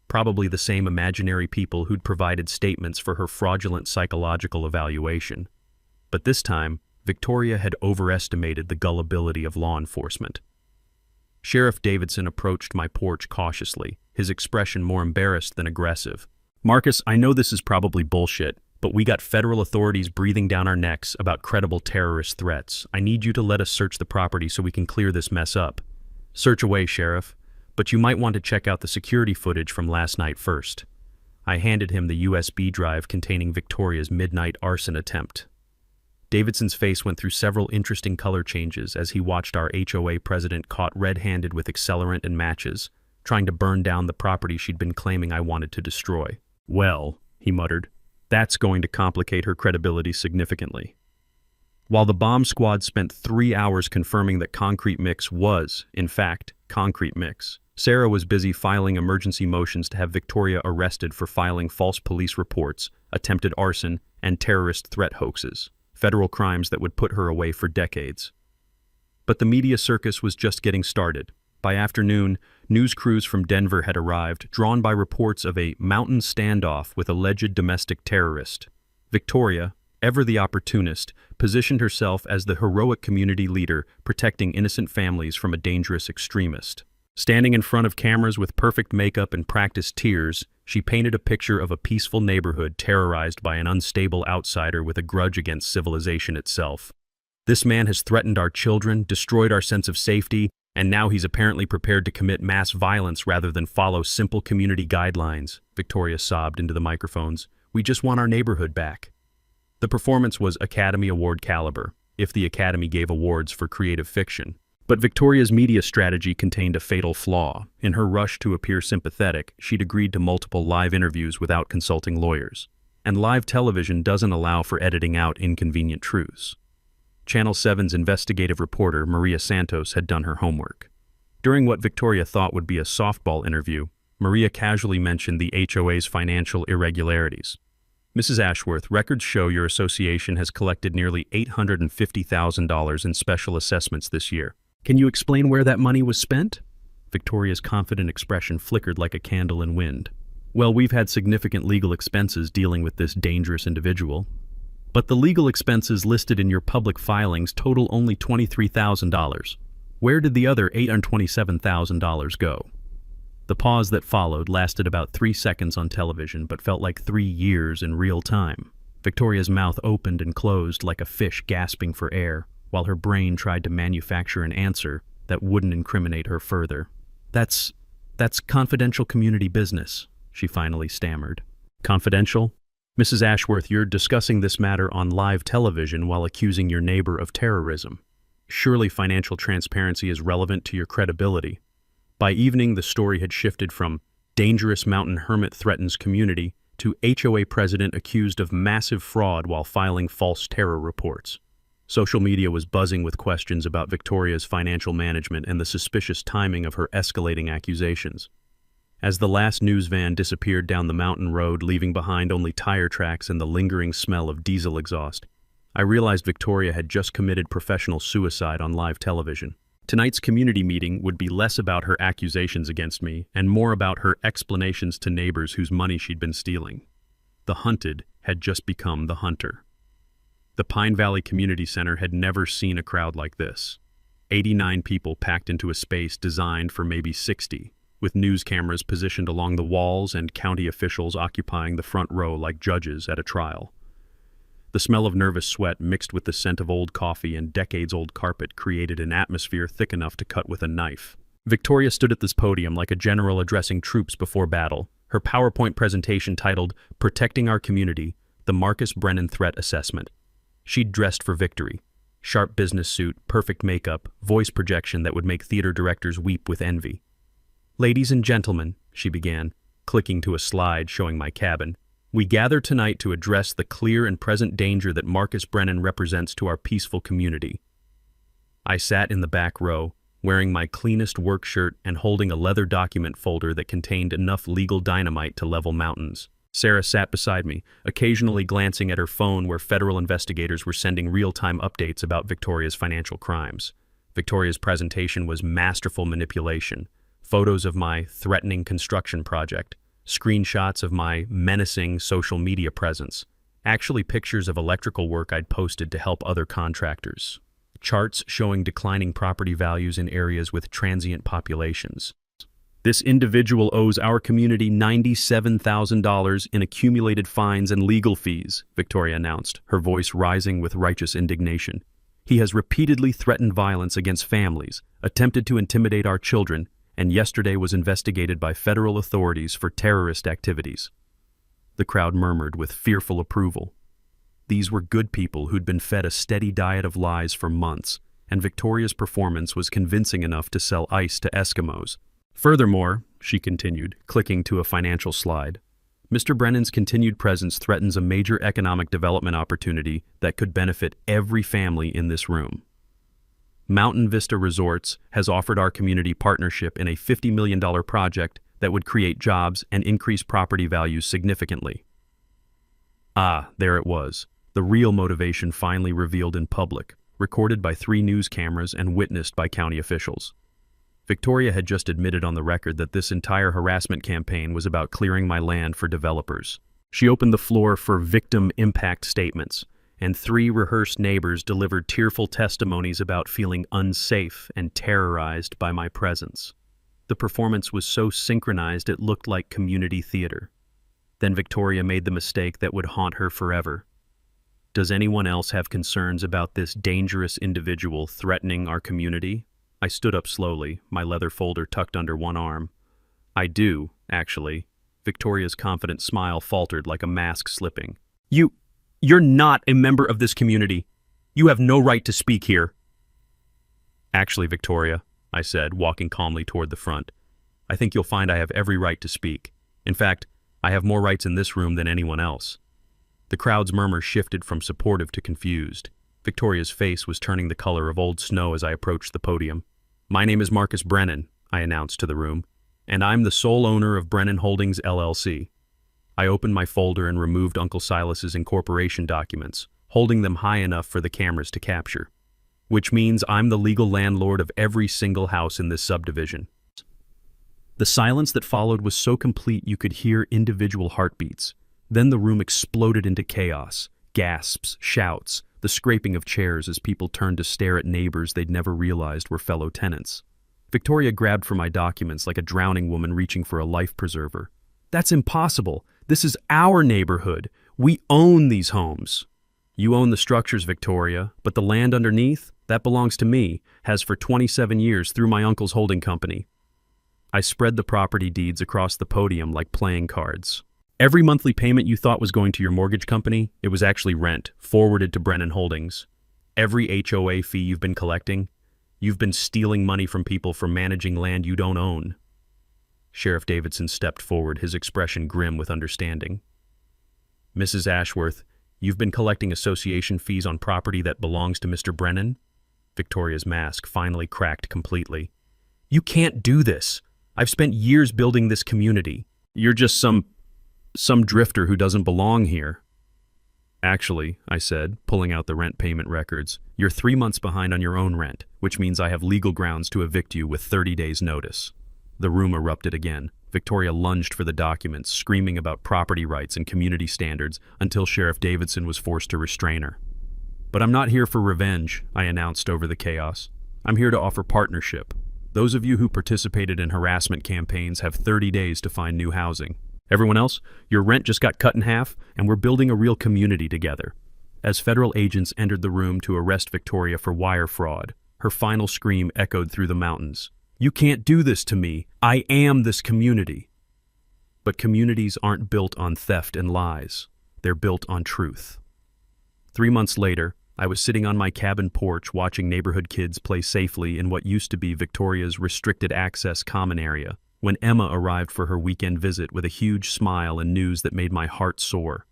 Probably the same imaginary people who'd provided statements for her fraudulent psychological evaluation. But this time, Victoria had overestimated the gullibility of law enforcement. Sheriff Davidson approached my porch cautiously, his expression more embarrassed than aggressive. "Marcus, I know this is probably bullshit, but we got federal authorities breathing down our necks about credible terrorist threats. I need you to let us search the property so we can clear this mess up." "Search away, Sheriff, but you might want to check out the security footage from last night first." I handed him the USB drive containing Victoria's midnight arson attempt. Davidson's face went through several interesting color changes as he watched our HOA president caught red-handed with accelerant and matches, trying to burn down the property she'd been claiming I wanted to destroy. "Well," he muttered, "that's going to complicate her credibility significantly." While the bomb squad spent 3 hours confirming that concrete mix was, in fact, concrete mix, Sarah was busy filing emergency motions to have Victoria arrested for filing false police reports, attempted arson, and terrorist threat hoaxes. Federal crimes that would put her away for decades. But the media circus was just getting started. By afternoon, news crews from Denver had arrived, drawn by reports of a mountain standoff with alleged domestic terrorist. Victoria, ever the opportunist, positioned herself as the heroic community leader protecting innocent families from a dangerous extremist. Standing in front of cameras with perfect makeup and practiced tears, she painted a picture of a peaceful neighborhood terrorized by an unstable outsider with a grudge against civilization itself. "This man has threatened our children, destroyed our sense of safety, and now he's apparently prepared to commit mass violence rather than follow simple community guidelines," Victoria sobbed into the microphones. "We just want our neighborhood back." The performance was Academy Award caliber, if the Academy gave awards for creative fiction. But Victoria's media strategy contained a fatal flaw. In her rush to appear sympathetic, she'd agreed to multiple live interviews without consulting lawyers. And live television doesn't allow for editing out inconvenient truths. Channel 7's investigative reporter, Maria Santos, had done her homework. During what Victoria thought would be a softball interview, Maria casually mentioned the HOA's financial irregularities. Mrs. Ashworth, records show your association has collected nearly $850,000 in special assessments this year. Can you explain where that money was spent? Victoria's confident expression flickered like a candle in wind. Well, we've had significant legal expenses dealing with this dangerous individual. But the legal expenses listed in your public filings total only $23,000. Where did the other $827,000 go? The pause that followed lasted about 3 seconds on television, but felt like 3 years in real time. Victoria's mouth opened and closed like a fish gasping for air, while her brain tried to manufacture an answer that wouldn't incriminate her further. That's confidential community business, she finally stammered. Confidential? Mrs. Ashworth, you're discussing this matter on live television while accusing your neighbor of terrorism. Surely financial transparency is relevant to your credibility. By evening, the story had shifted from dangerous mountain hermit threatens community to HOA president accused of massive fraud while filing false terror reports. Social media was buzzing with questions about Victoria's financial management and the suspicious timing of her escalating accusations. As the last news van disappeared down the mountain road, leaving behind only tire tracks and the lingering smell of diesel exhaust, I realized Victoria had just committed professional suicide on live television. Tonight's community meeting would be less about her accusations against me and more about her explanations to neighbors whose money she'd been stealing. The hunted had just become the hunter. The Pine Valley Community Center had never seen a crowd like this. 89 people packed into a space designed for maybe 60, with news cameras positioned along the walls and county officials occupying the front row like judges at a trial. The smell of nervous sweat mixed with the scent of old coffee and decades-old carpet created an atmosphere thick enough to cut with a knife. Victoria stood at this podium like a general addressing troops before battle, her PowerPoint presentation titled, "Protecting Our Community, the Marcus Brennan Threat Assessment." She'd dressed for victory. Sharp business suit, perfect makeup, voice projection that would make theater directors weep with envy. "Ladies and gentlemen," she began, clicking to a slide showing my cabin, "we gather tonight to address the clear and present danger that Marcus Brennan represents to our peaceful community." I sat in the back row, wearing my cleanest work shirt and holding a leather document folder that contained enough legal dynamite to level mountains. Sarah sat beside me, occasionally glancing at her phone where federal investigators were sending real-time updates about Victoria's financial crimes. Victoria's presentation was masterful manipulation. Photos of my threatening construction project, screenshots of my menacing social media presence, actually pictures of electrical work I'd posted to help other contractors, charts showing declining property values in areas with transient populations. "This individual owes our community $97,000 in accumulated fines and legal fees," Victoria announced, her voice rising with righteous indignation. "He has repeatedly threatened violence against families, attempted to intimidate our children, and yesterday was investigated by federal authorities for terrorist activities." The crowd murmured with fearful approval. These were good people who'd been fed a steady diet of lies for months, and Victoria's performance was convincing enough to sell ice to Eskimos. "Furthermore," she continued, clicking to a financial slide, "Mr. Brennan's continued presence threatens a major economic development opportunity that could benefit every family in this room. Mountain Vista Resorts has offered our community partnership in a $50 million project that would create jobs and increase property values significantly." Ah, there it was, the real motivation finally revealed in public, recorded by 3 news cameras and witnessed by county officials. Victoria had just admitted on the record that this entire harassment campaign was about clearing my land for developers. She opened the floor for victim impact statements, and 3 rehearsed neighbors delivered tearful testimonies about feeling unsafe and terrorized by my presence. The performance was so synchronized it looked like community theater. Then Victoria made the mistake that would haunt her forever. "Does anyone else have concerns about this dangerous individual threatening our community?" I stood up slowly, my leather folder tucked under one arm. "I do, actually." Victoria's confident smile faltered like a mask slipping. You're not a member of this community. You have no right to speak here." "Actually, Victoria," I said, walking calmly toward the front, "I think you'll find I have every right to speak. In fact, I have more rights in this room than anyone else." The crowd's murmur shifted from supportive to confused. Victoria's face was turning the color of old snow as I approached the podium. "My name is Marcus Brennan," I announced to the room, "and I'm the sole owner of Brennan Holdings, LLC. I opened my folder and removed Uncle Silas's incorporation documents, holding them high enough for the cameras to capture. Which means I'm the legal landlord of every single house in this subdivision." The silence that followed was so complete you could hear individual heartbeats. Then the room exploded into chaos. Gasps, shouts, the scraping of chairs as people turned to stare at neighbors they'd never realized were fellow tenants. Victoria grabbed for my documents like a drowning woman reaching for a life preserver. "That's impossible. This is our neighborhood. We own these homes." "You own the structures, Victoria, but the land underneath, that belongs to me, has for 27 years through my uncle's holding company." I spread the property deeds across the podium like playing cards. "Every monthly payment you thought was going to your mortgage company, it was actually rent, forwarded to Brennan Holdings. Every HOA fee you've been collecting, you've been stealing money from people for managing land you don't own." Sheriff Davidson stepped forward, his expression grim with understanding. "Mrs. Ashworth, you've been collecting association fees on property that belongs to Mr. Brennan?" Victoria's mask finally cracked completely. "You can't do this. I've spent years building this community. You're just some drifter who doesn't belong here." "Actually," I said, pulling out the rent payment records, "you're 3 months behind on your own rent, which means I have legal grounds to evict you with 30 days' notice." The room erupted again. Victoria lunged for the documents, screaming about property rights and community standards until Sheriff Davidson was forced to restrain her. "But I'm not here for revenge," I announced over the chaos. "I'm here to offer partnership. Those of you who participated in harassment campaigns have 30 days to find new housing. Everyone else, your rent just got cut in half, and we're building a real community together." As federal agents entered the room to arrest Victoria for wire fraud, her final scream echoed through the mountains. "You can't do this to me. I am this community." But communities aren't built on theft and lies. They're built on truth. 3 months later, I was sitting on my cabin porch watching neighborhood kids play safely in what used to be Victoria's restricted access common area, when Emma arrived for her weekend visit with a huge smile and news that made my heart soar.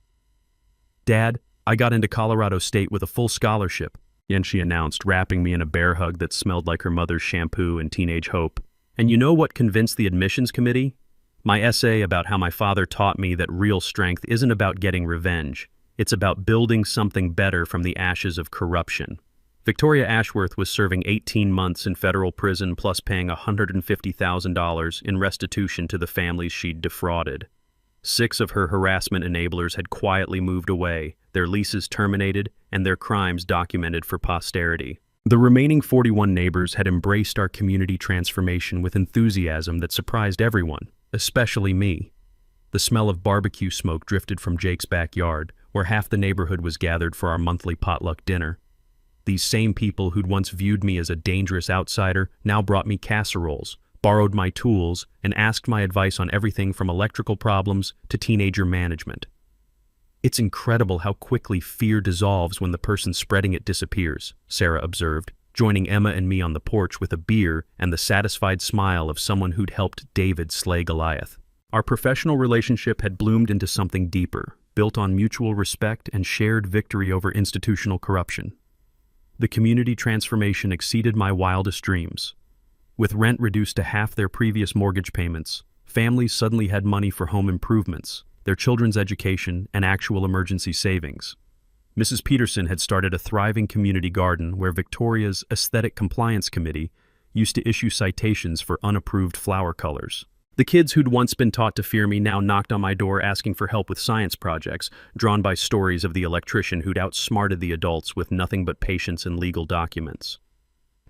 "Dad, I got into Colorado State with a full scholarship," she announced, wrapping me in a bear hug that smelled like her mother's shampoo and teenage hope. "And you know what convinced the admissions committee? My essay about how my father taught me that real strength isn't about getting revenge. It's about building something better from the ashes of corruption." Victoria Ashworth was serving 18 months in federal prison plus paying $150,000 in restitution to the families she'd defrauded. 6 of her harassment enablers had quietly moved away, their leases terminated, and their crimes documented for posterity. The remaining 41 neighbors had embraced our community transformation with enthusiasm that surprised everyone, especially me. The smell of barbecue smoke drifted from Jake's backyard, where half the neighborhood was gathered for our monthly potluck dinner. These same people who'd once viewed me as a dangerous outsider now brought me casseroles, borrowed my tools, and asked my advice on everything from electrical problems to teenager management. "It's incredible how quickly fear dissolves when the person spreading it disappears," Sarah observed, joining Emma and me on the porch with a beer and the satisfied smile of someone who'd helped David slay Goliath. Our professional relationship had bloomed into something deeper, built on mutual respect and shared victory over institutional corruption. The community transformation exceeded my wildest dreams. With rent reduced to half their previous mortgage payments, families suddenly had money for home improvements, their children's education, and actual emergency savings. Mrs. Peterson had started a thriving community garden where Victoria's Aesthetic Compliance Committee used to issue citations for unapproved flower colors. The kids who'd once been taught to fear me now knocked on my door asking for help with science projects, drawn by stories of the electrician who'd outsmarted the adults with nothing but patience and legal documents.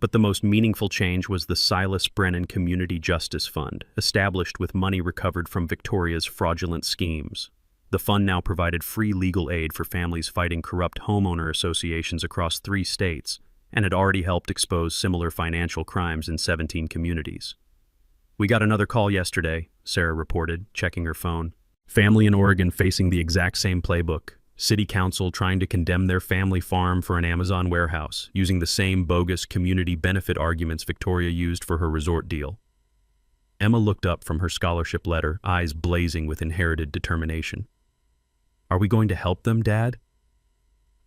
But the most meaningful change was the Silas Brennan Community Justice Fund, established with money recovered from Victoria's fraudulent schemes. The fund now provided free legal aid for families fighting corrupt homeowner associations across 3 states, and had already helped expose similar financial crimes in 17 communities. "We got another call yesterday," Sarah reported, checking her phone. "Family in Oregon facing the exact same playbook. City council trying to condemn their family farm for an Amazon warehouse, using the same bogus community benefit arguments Victoria used for her resort deal." Emma looked up from her scholarship letter, eyes blazing with inherited determination. "Are we going to help them, Dad?"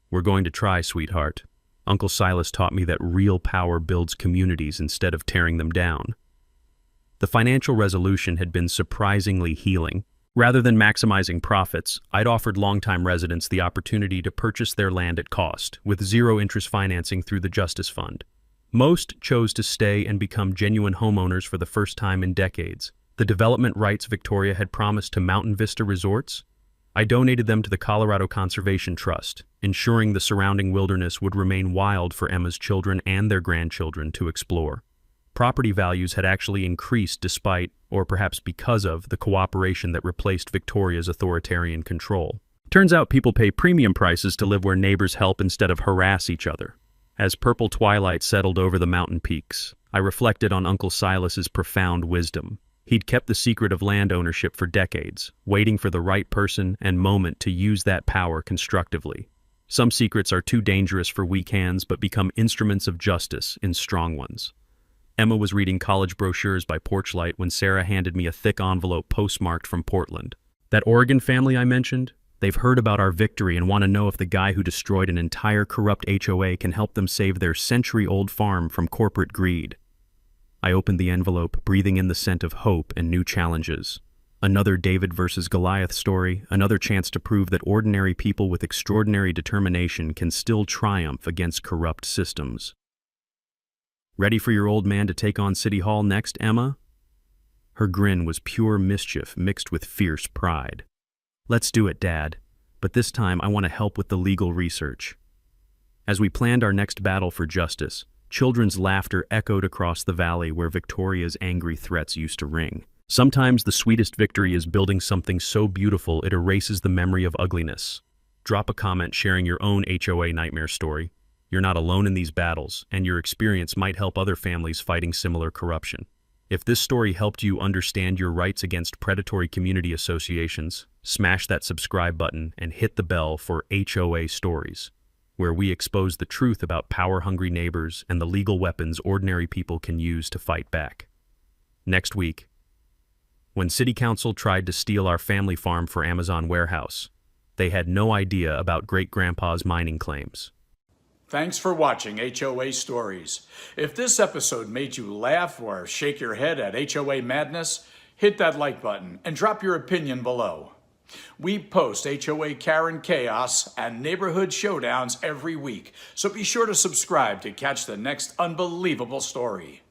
"We're going to try, sweetheart. Uncle Silas taught me that real power builds communities instead of tearing them down. The financial resolution had been surprisingly healing. Rather than maximizing profits, I'd offered longtime residents the opportunity to purchase their land at cost, with zero-interest financing through the Justice Fund. Most chose to stay and become genuine homeowners for the first time in decades. The development rights Victoria had promised to Mountain Vista Resorts, I donated them to the Colorado Conservation Trust, ensuring the surrounding wilderness would remain wild for Emma's children and their grandchildren to explore. Property values had actually increased despite, or perhaps because of, the cooperation that replaced Victoria's authoritarian control. Turns out people pay premium prices to live where neighbors help instead of harass each other. As purple twilight settled over the mountain peaks, I reflected on Uncle Silas's profound wisdom. He'd kept the secret of land ownership for decades, waiting for the right person and moment to use that power constructively. Some secrets are too dangerous for weak hands but become instruments of justice in strong ones. Emma was reading college brochures by porchlight when Sarah handed me a thick envelope postmarked from Portland. That Oregon family I mentioned? They've heard about our victory and want to know if the guy who destroyed an entire corrupt HOA can help them save their century-old farm from corporate greed. I opened the envelope, breathing in the scent of hope and new challenges. Another David versus Goliath story, another chance to prove that ordinary people with extraordinary determination can still triumph against corrupt systems. Ready for your old man to take on City Hall next, Emma? Her grin was pure mischief mixed with fierce pride. Let's do it, Dad. But this time I want to help with the legal research. As we planned our next battle for justice, children's laughter echoed across the valley where Victoria's angry threats used to ring. Sometimes the sweetest victory is building something so beautiful it erases the memory of ugliness. Drop a comment sharing your own HOA nightmare story. You're not alone in these battles, and your experience might help other families fighting similar corruption. If this story helped you understand your rights against predatory community associations, smash that subscribe button and hit the bell for HOA Stories, where we expose the truth about power-hungry neighbors and the legal weapons ordinary people can use to fight back. Next week, when City Council tried to steal our family farm for Amazon warehouse, they had no idea about Great-Grandpa's mining claims. Thanks for watching HOA Stories. If this episode made you laugh or shake your head at HOA madness, hit that like button and drop your opinion below. We post HOA Karen Chaos and Neighborhood Showdowns every week, so be sure to subscribe to catch the next unbelievable story.